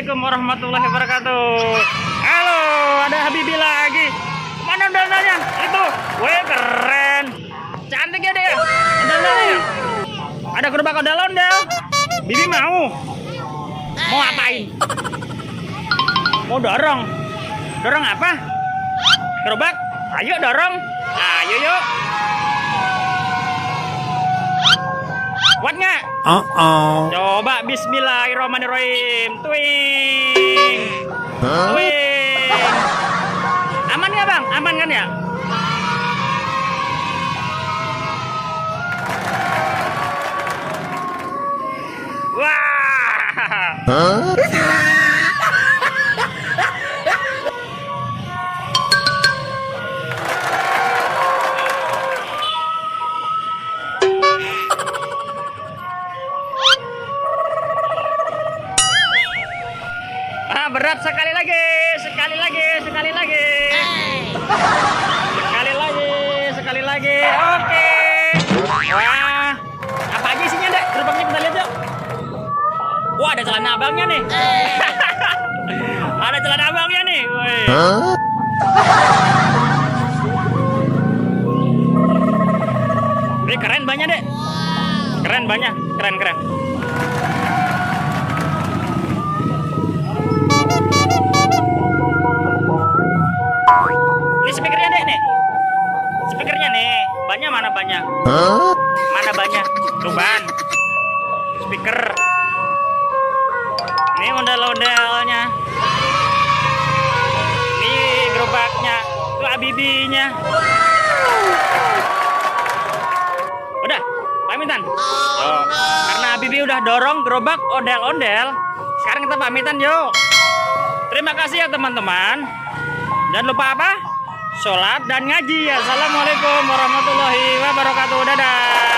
Assalamualaikum warahmatullahi wabarakatuh. Halo, ada Habibi lagi. Mana ondel-ondelnya? Itu. Wih, keren. Cantik ya deh. Ondel-ondelnya ya? Ada gerobak ondel-ondel. Bibi mau. Mau apain? Mau dorong. Dorong apa? Gerobak? Ayo dorong. Ayo yuk. Kuat nggak? Coba bismillahirrahmanirrahim. Twing. Twing. Aman ya bang? Aman kan ya? Wah. Berat sekali lagi, sekali lagi, sekali lagi. Sekali lagi. Oke. Wah. Apa aja isinya, Dek? Gerobaknya kita lihat yuk. Wah, ada celana abangnya nih. Ada celana abangnya nih. Woi. Ini keren banyak, Dek. Keren banyak, keren. Ini speakernya dek nih. Speakernya nih. Banyak mana banyak? Mana banyak? Tuh ban. Speaker. Ini ondel-ondelnya. Ini gerobaknya. Tuh Habibinya. Udah, pamitan. Oh, karena Habibi udah dorong gerobak ondel-ondel. Sekarang kita pamitan yuk. Terima kasih ya teman-teman. Dan lupa apa? Sholat dan ngaji. Assalamualaikum warahmatullahi wabarakatuh. Dadah.